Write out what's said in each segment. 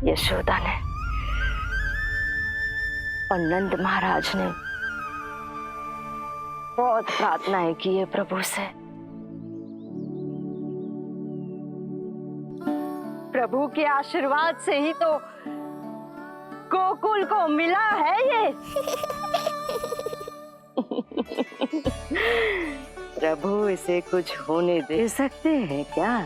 यशोदा ने और नंद महाराज ने बहुत प्रार्थनाएं की है प्रभु से। प्रभु के आशीर्वाद से ही तो गोकुल को मिला है ये। प्रभु इसे कुछ होने दे सकते हैं क्या?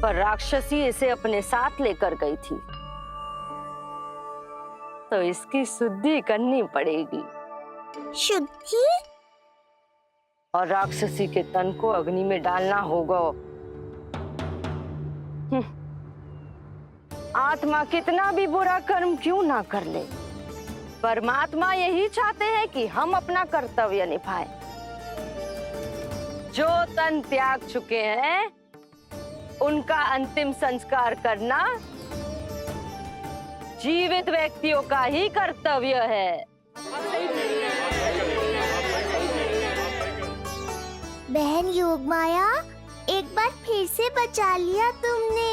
पर राक्षसी इसे अपने साथ लेकर गई थी, तो इसकी शुद्धि करनी पड़ेगी। शुद्धि? और राक्षसी के तन को अग्नि में डालना होगा। आत्मा कितना भी बुरा कर्म क्यों ना कर ले, परमात्मा यही चाहते हैं कि हम अपना कर्तव्य निभाएं। जो तन त्याग चुके हैं उनका अंतिम संस्कार करना जीवित व्यक्तियों का ही कर्तव्य है। बहन योगमाया, एक बार फिर से बचा लिया तुमने।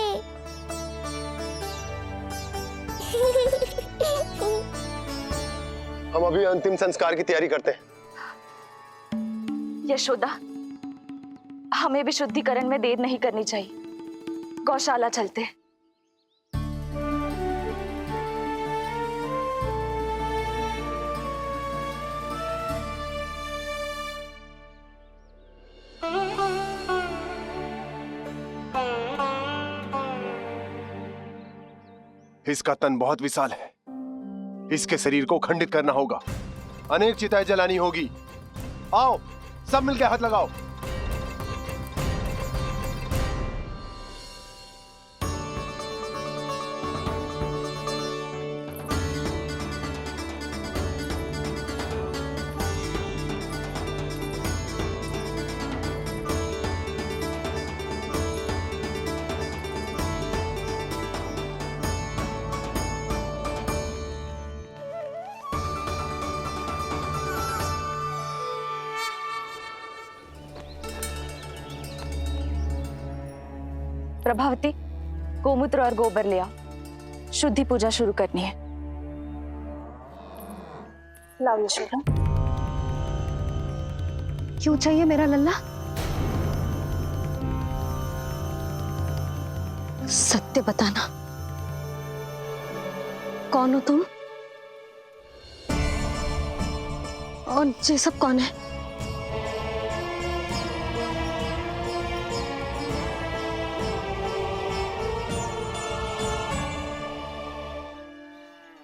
हम अभी अंतिम संस्कार की तैयारी करते हैं। यशोदा, हमें भी शुद्धिकरण में देर नहीं करनी चाहिए। गौशाला चलते हैं। इसका तन बहुत विशाल है, इसके शरीर को खंडित करना होगा, अनेक चिताएं जलानी होगी। आओ सब मिलकर हाथ लगाओ। प्रभावती, गोमूत्र और गोबर ले आओ, शुद्धि पूजा शुरू करनी है। लाओ यशोदा। क्यों चाहिए मेरा लल्ला? सत्य बताना, कौन हो तुम और ये सब कौन है?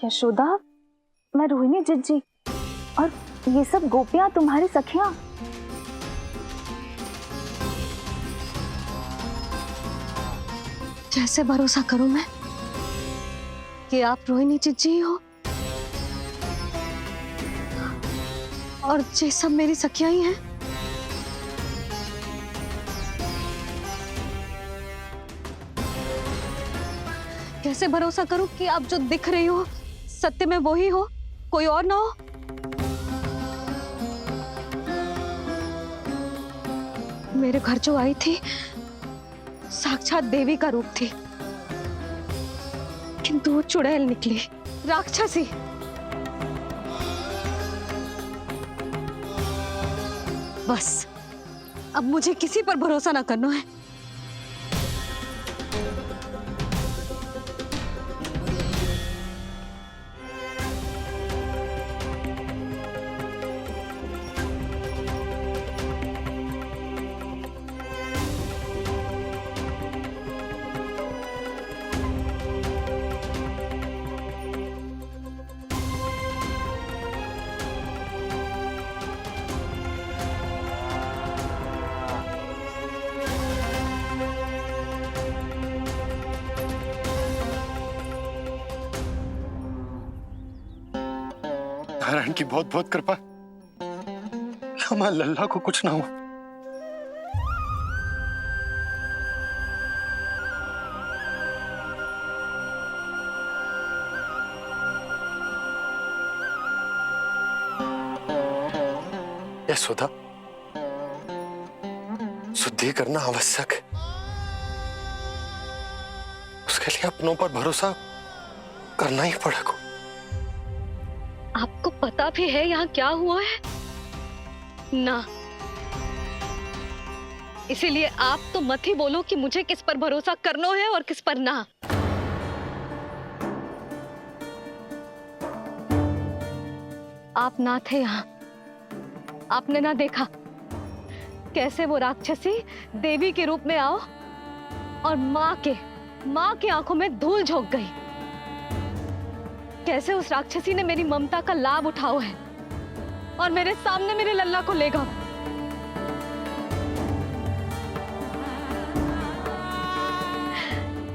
यशोदा, मैं रोहिणी जिज्जी और ये सब गोपियां तुम्हारी सखियां। कैसे भरोसा करूं मैं कि आप रोहिणी जिज्जी ही हो और ये सब मेरी सखियां ही हैं? कैसे भरोसा करूं कि आप जो दिख रही हो सत्य में वो ही हो, कोई और ना हो? मेरे घर जो आई थी साक्षात देवी का रूप थी, किंतु वो चुड़ैल निकली, राक्षसी। बस अब मुझे किसी पर भरोसा ना करना है। नारायण की बहुत बहुत कृपा, हमारे लल्ला को कुछ ना हो। यशोदा, शुद्धि करना आवश्यक है। उसके लिए अपनों पर भरोसा करना ही पड़ेगा। आपको पता भी है यहाँ क्या हुआ है ना? इसीलिए आप तो मत ही बोलो कि मुझे किस पर भरोसा करना है और किस पर ना। आप ना थे यहाँ, आपने ना देखा कैसे वो राक्षसी देवी के रूप में आओ और माँ के आंखों में धूल झोंक गई। कैसे उस राक्षसी ने मेरी ममता का लाभ उठाओ है और मेरे सामने मेरे लल्ला को ले गया।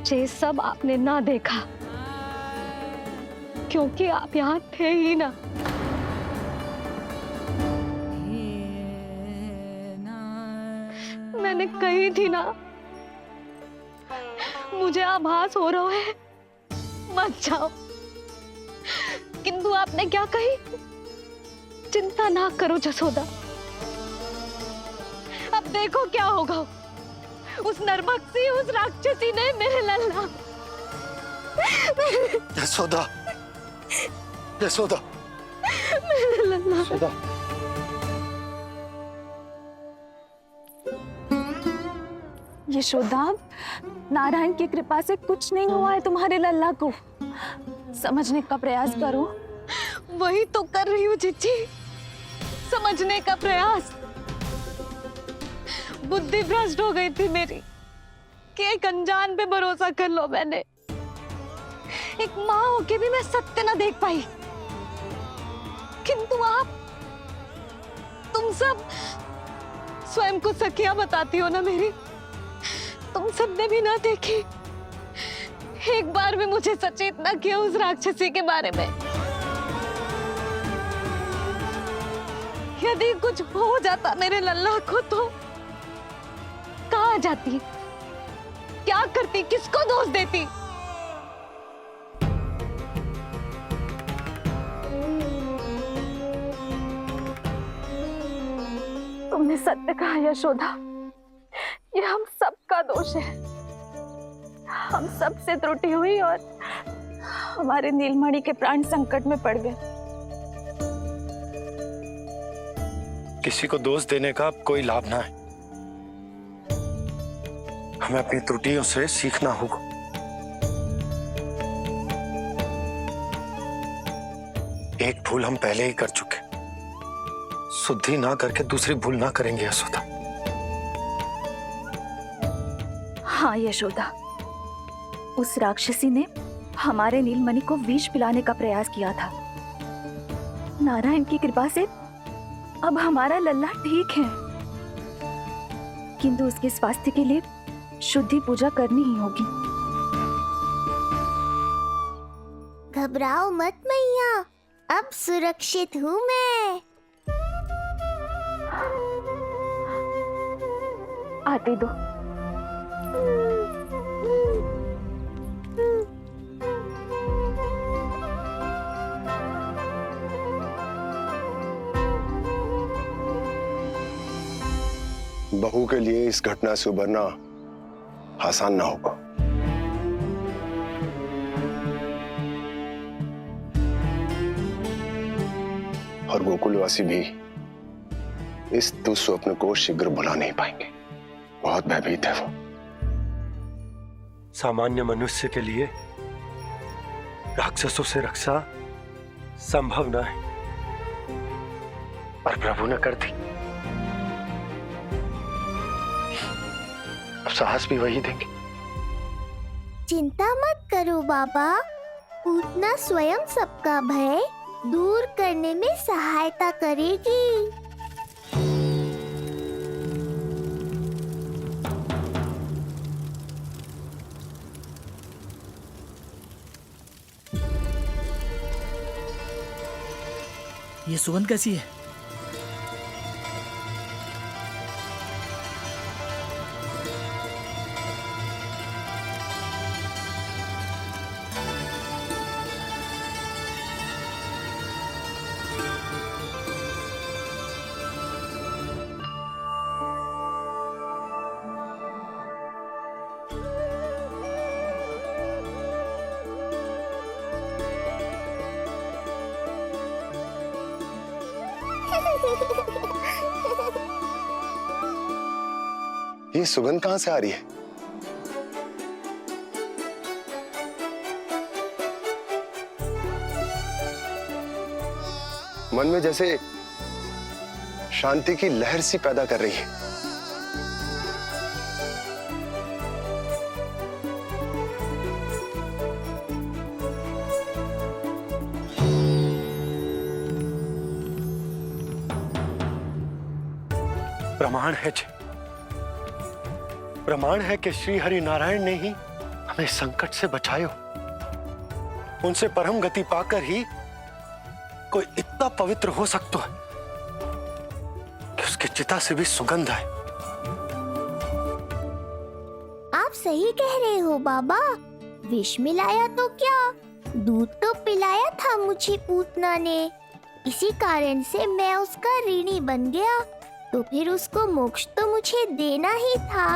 ये सब आपने ना देखा क्योंकि आप यहाँ थे ही ना। मैंने कही थी ना, मुझे आभास हो रहा है, मत जाओ। किंतु आपने क्या कही? चिंता ना करो जसोदा, अब देखो क्या होगा। उस नरभक्षी, उस राक्षसी ने मेरे लल्ला। यशोदा, यशोदा, मेरे लल्ला। यशोदा। यशोदा, नारायण की कृपा से कुछ नहीं हुआ है तुम्हारे लल्ला को। समझने का प्रयास करो। वही तो कर रही हूँ चिच्ची, समझने का प्रयास। बुद्धि भ्रष्ट हो गई थी मेरी कि एक अनजान पे भरोसा कर लो मैंने। एक माँ होके भी मैं सत्य ना देख पाई। किंतु आप, तुम सब स्वयं को सखिया बताती हो ना मेरी, तुम सबने भी ना देखी, एक बार भी मुझे सचेत ना किया उस राक्षसी के बारे में। यदि कुछ हो जाता मेरे लल्ला को तो कहाँ जाती, क्या करती, किसको दोष देती? तुमने सत्य कहा यशोदा, ये हम सबका दोष है। हम सब से त्रुटि हुई और हमारे नीलमणि के प्राण संकट में पड़ गए। किसी को दोष देने का कोई लाभ ना है। हमें अपनी त्रुटियों से सीखना होगा। एक भूल हम पहले ही कर चुके, शुद्धि ना करके दूसरी भूल ना करेंगे यशोदा। हाँ यशोदा, उस राक्षसी ने हमारे नीलमणि को विष पिलाने का प्रयास किया था। नारायण की कृपा से अब हमारा लल्ला ठीक है, किंतु उसके स्वास्थ्य के लिए शुद्धि पूजा करनी ही होगी। घबराओ मत मैया, अब सुरक्षित हूँ मैं। आते दो। बहू के लिए इस घटना से उबरना आसान ना होगा। और गोकुलवासी भी इस दुस्वप्न को शीघ्र भुला नहीं पाएंगे। बहुत भयभीत है वो। सामान्य मनुष्य के लिए राक्षसों से रक्षा संभव न है, पर प्रभु ने कर दी। अब साहस भी वही देंगे। चिंता मत करो बाबा, पूतना स्वयं सबका भय दूर करने में सहायता करेगी। ये सुगंध कैसी है? ये सुगंध कहां से आ रही है? मन में जैसे शांति की लहर सी पैदा कर रही है। प्रमाण है कि श्री हरि नारायण ने ही हमें संकट से बचाए हो। उनसे परम गति पाकर ही कोई इतना पवित्र हो सकता है कि उसकी चिता से भी सुगंध है। आप सही कह रहे हो बाबा। विष मिलाया तो क्या, दूध तो पिलाया था मुझे पूतना ने। इसी कारण से मैं उसका ऋणी बन गया, तो फिर उसको मोक्ष तो मुझे देना ही था।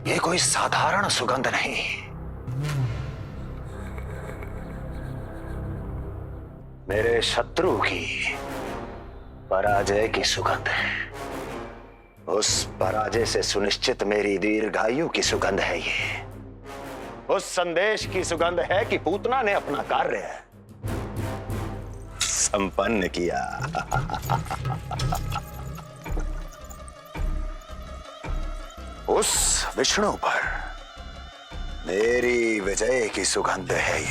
ये कोई साधारण सुगंध नहीं, मेरे शत्रु की पराजय की सुगंध है। उस पराजय से सुनिश्चित मेरी दीर्घायु की सुगंध है ये। उस संदेश की सुगंध है कि पूतना ने अपना कार्य संपन्न किया। उस विष्णु पर मेरी विजय की सुगंध है ये।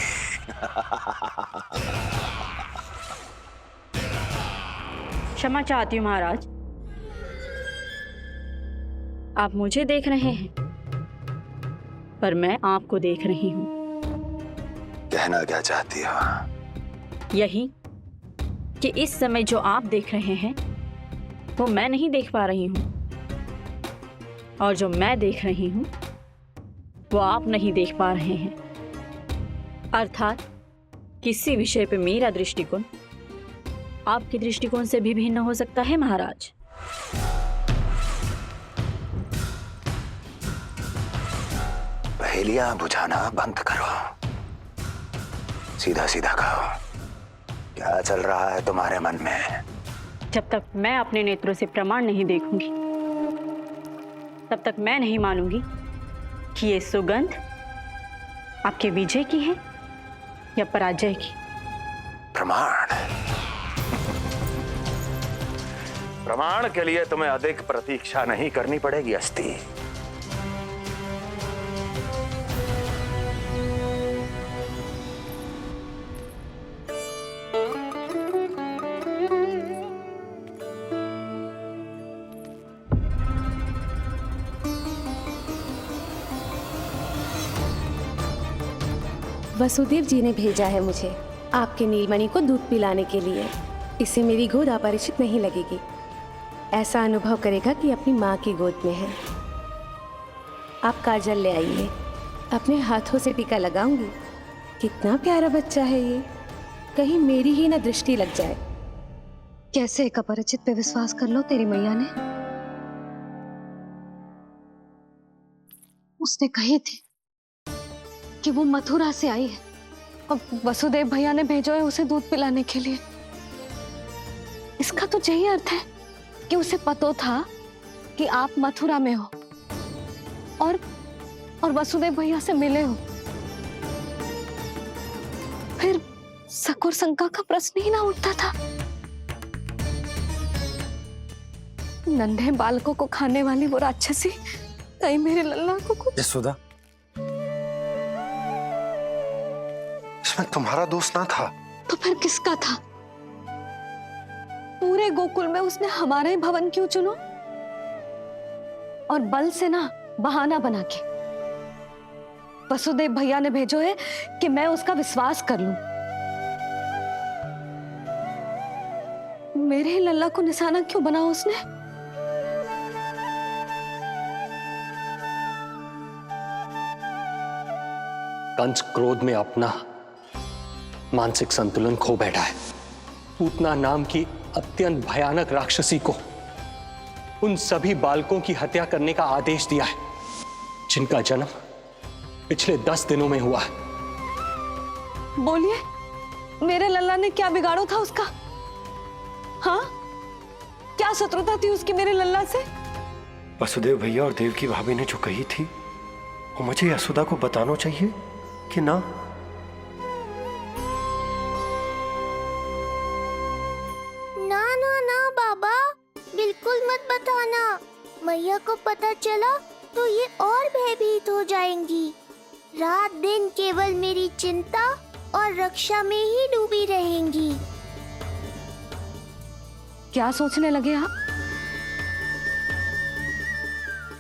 क्षमा चाहती हूँ महाराज, आप मुझे देख रहे हैं पर मैं आपको देख रही हूँ। कहना क्या चाहती हो? यही कि इस समय जो आप देख रहे हैं वो मैं नहीं देख पा रही हूँ, और जो मैं देख रही हूँ वो आप नहीं देख पा रहे हैं। अर्थात किसी विषय पे मेरा दृष्टिकोण आपके दृष्टिकोण से भी भिन्न हो सकता है महाराज। पहेलियां बुझाना बंद करो, सीधा सीधा कहो, क्या चल रहा है तुम्हारे मन में? जब तक मैं अपने नेत्रों से प्रमाण नहीं देखूंगी तब तक मैं नहीं मानूंगी कि ये सुगंध आपके विजय की है या पराजय की। प्रमाण? प्रमाण के लिए तुम्हें अधिक प्रतीक्षा नहीं करनी पड़ेगी अस्ति। वसुदेव जी ने भेजा है मुझे आपके नीलमणि को दूध पिलाने के लिए। इससे मेरी गोद अपरिचित नहीं लगेगी, ऐसा अनुभव करेगा कि अपनी माँ की गोद में है। आप काजल ले आइए, अपने हाथों से टीका लगाऊंगी। कितना प्यारा बच्चा है ये, कहीं मेरी ही ना दृष्टि लग जाए। कैसे एक अपरिचित पे विश्वास कर लो तेरी मैया ने? उसने कही थी कि वो मथुरा से आई है और वसुदेव भैया ने भेजा है उसे दूध पिलाने के लिए। इसका तो यही अर्थ है कि उसे पता था कि आप मथुरा में हो और वसुदेव भैया से मिले हो। फिर शक और शंका का प्रश्न ही ना उठता था। नन्हे बालकों को खाने वाली वो राक्षसी कहीं मेरे लल्ला को कुछ। यशोदा, इसमें तुम्हारा दोष ना था। तो फिर किसका था? पूरे गोकुल में उसने हमारा ही भवन क्यों चुनो? और बल से ना बहाना बना के वसुदेव भैया ने भेजो है कि मैं उसका विश्वास कर लूं। मेरे ही लल्ला को निशाना क्यों बना उसने? कंस क्रोध में अपना मानसिक संतुलन खो बैठा है। पूतना नाम की अत्यंत भयानक राक्षसी को उन सभी बालकों की हत्या करने का आदेश दिया है जिनका जन्म पिछले 10 दिनों में हुआ है। बोलिए, मेरे लल्ला ने क्या बिगाड़ो था उसका? हाँ, क्या शत्रुता थी उसकी मेरे लल्ला से? वसुदेव भैया और देवकी भाभी ने जो कही थी वो मुझे यशोदा को बताना चाहिए कि ना? ना ना ना बाबा, बिल्कुल मत बताना। मैया को पता चला तो ये और भयभीत हो जाएंगी। रात दिन केवल मेरी चिंता और रक्षा में ही डूबी रहेंगी। क्या सोचने लगे आप?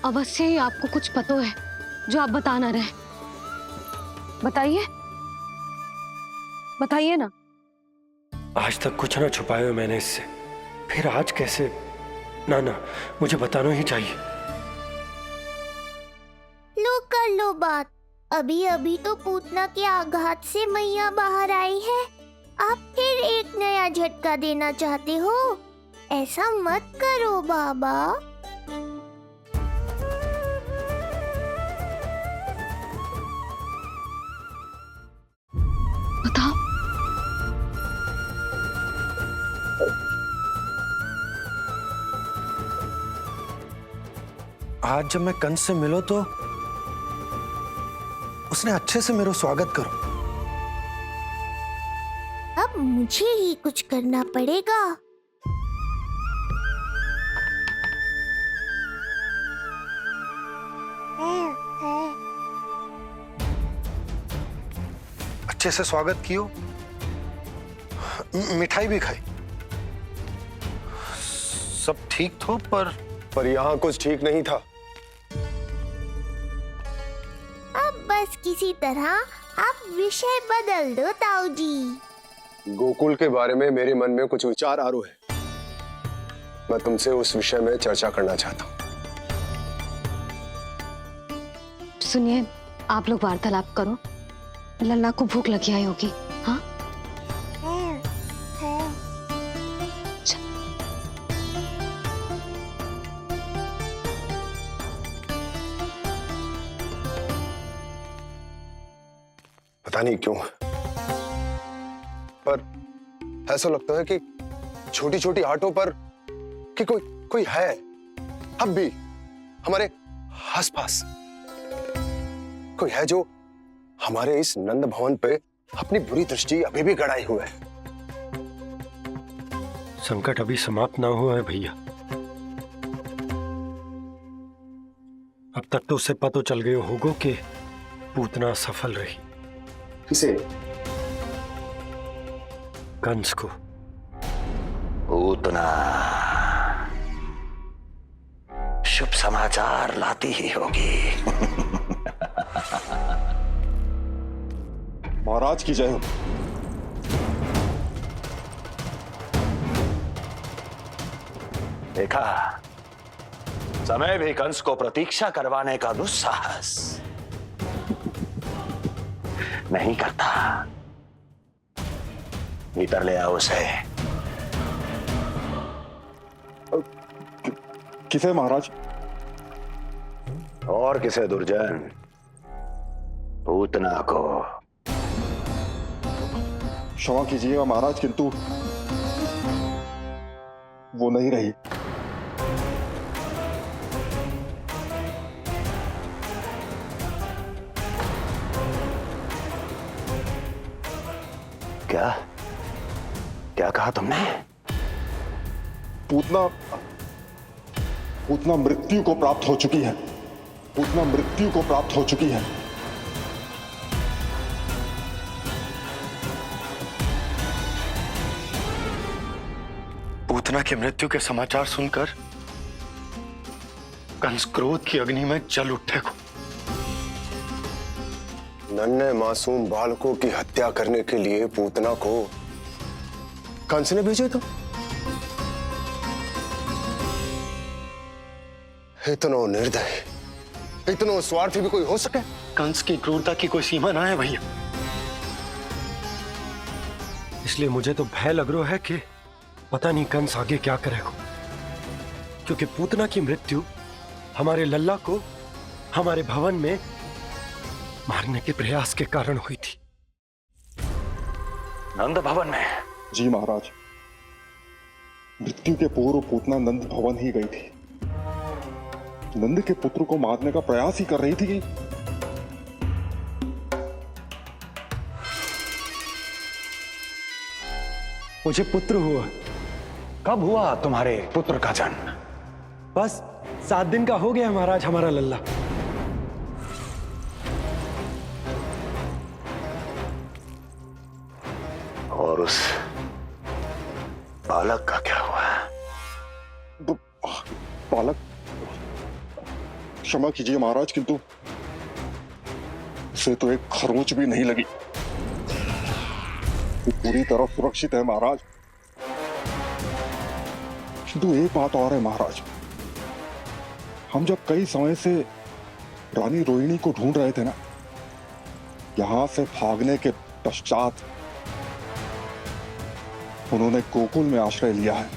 अवश्य ही आपको कुछ पता है जो आप बता ना रहे। बताइए, बताइए ना। आज तक कुछ ना छुपाया मैंने इससे, फिर आज कैसे? ना ना, मुझे बताना ही चाहिए। लो कर लो बात। अभी अभी तो पूतना के आघात से मैया बाहर आई है, आप फिर एक नया झटका देना चाहते हो? ऐसा मत करो बाबा। बताओ। आज जब मैं कंस से मिलो तो उसने अच्छे से मेरा स्वागत करो। अब मुझे ही कुछ करना पड़ेगा। अच्छे से स्वागत कियो, मिठाई भी खाई, सब ठीक तो, पर यहाँ कुछ ठीक नहीं था। अब बस किसी तरह आप विषय बदल दो ताऊ जी। गोकुल के बारे में मेरे मन में कुछ विचार आ रहे हैं। मैं तुमसे उस विषय में चर्चा करना चाहता हूँ। सुनिए, आप लोग वार्तालाप करो। लल्ला को भूख लगी आई होगी। हाँ, पता नहीं क्यों, पर ऐसा लगता है कि छोटी छोटी आटों पर कि कोई है अब भी हमारे आसपास। कोई है जो हमारे इस नंद भवन पे अपनी बुरी दृष्टि अभी भी गड़ाए हुए है। संकट अभी समाप्त ना हुआ है भैया। अब तक तो उसे पता चल गया होगा कि पूतना सफल रही। किसे? कंस को। पूतना शुभ समाचार लाती ही होगी। महाराज की जय हो। देखा, समय भी कंस को प्रतीक्षा करवाने का दुस्साहस नहीं करता। भीतर ले आओ उसे। किसे महाराज? और किसे दुर्जन? पूतना को। क्षमा कीजिएगा महाराज, किंतु वो नहीं रही। क्या क्या कहा तुमने? पूतना मृत्यु को प्राप्त हो चुकी है। पूतना मृत्यु को प्राप्त हो चुकी है। पूतना की मृत्यु के समाचार सुनकर कंस क्रोध की अग्नि में जल उठे को। नन्हे मासूम बालकों की हत्या करने के लिए पूतना को कंस ने भेजे तो इतना निर्दय, इतना स्वार्थी भी कोई हो सके? कंस की क्रूरता की कोई सीमा ना है भैया। इसलिए मुझे तो भय लग रहा है कि पता नहीं कंस आगे क्या करेगा। क्योंकि पूतना की मृत्यु हमारे लल्ला को हमारे भवन में मारने के प्रयास के कारण हुई थी। नंद भवन में? जी महाराज, मृत्यु के पूर्व पूतना नंद भवन ही गई थी। नंद के पुत्र को मारने का प्रयास ही कर रही थी। मुझे पुत्र हुआ। कब हुआ तुम्हारे पुत्र का जन्म? बस 7 दिन का हो गया महाराज हमारा लल्ला। और उस बालक का क्या हुआ? बालक, क्षमा कीजिए महाराज, किंतु उसे तो एक खरोंच भी नहीं लगी। वो पूरी तरह सुरक्षित है महाराज। किंतु एक बात और है महाराज, हम जब कई समय से रानी रोहिणी को ढूंढ रहे थे ना, यहां से भागने के पश्चात उन्होंने गोकुल में आश्रय लिया है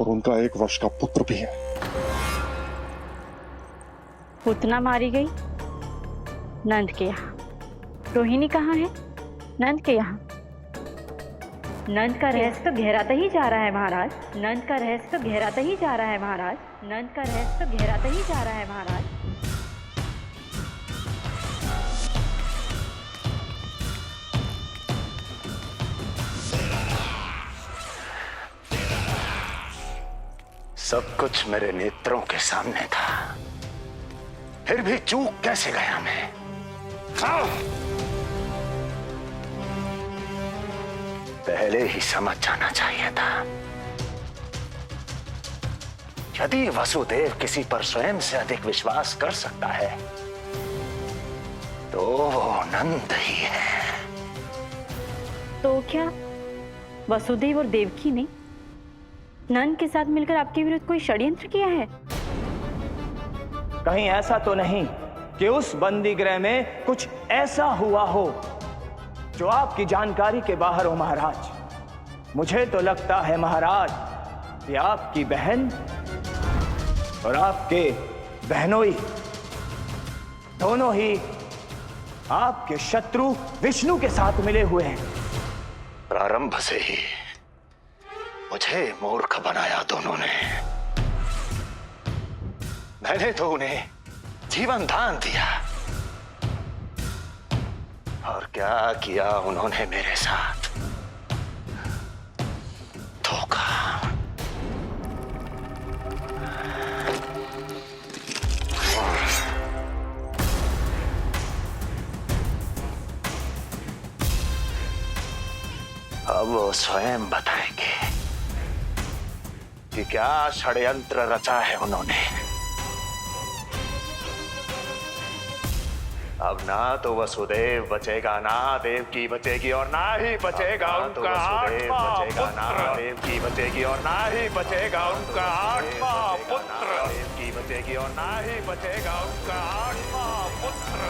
और उनका 1 वर्ष का पुत्र भी है। पूतना मारी गई नंद के यहाँ। रोहिणी कहाँ है? नंद के यहाँ। नंद का रहस्य तो गहराता ही जा रहा है महाराज। नंद का रहस्य तो गहराता ही जा रहा है महाराज। नंद का रहस्य तो गहराता ही जा रहा है महाराज। सब कुछ मेरे नेत्रों के सामने था, फिर भी चूक कैसे गया मैं? पहले ही समझ जाना चाहिए था। यदि वसुदेव किसी पर स्वयं से अधिक विश्वास कर सकता है तो वो नंद ही है। तो क्या वसुदेव और देवकी ने नंद के साथ मिलकर आपके विरुद्ध कोई षड्यंत्र किया है? कहीं ऐसा तो नहीं कि उस बंदी गृह में कुछ ऐसा हुआ हो जो आपकी जानकारी के बाहर हो महाराज। मुझे तो लगता है महाराज कि आपकी बहन और आपके बहनोई दोनों ही आपके शत्रु विष्णु के साथ मिले हुए हैं। प्रारंभ से ही मुझे मूर्ख बनाया दोनों ने। मैंने तो उन्हें जीवन दान दिया और क्या किया उन्होंने मेरे साथ? धोखा। अब वो स्वयं बताएंगे कि क्या षड्यंत्र रचा है उन्होंने। अब ना तो वसुदेव बचेगा, ना देवकी बचेगी और ना ही बचेगा उनका आठवां पुत्र। ना देवकी बचेगी और ना ही बचेगा उनका आठवां पुत्र। देवकी बचेगी और ना ही बचेगा उनका आठवां पुत्र।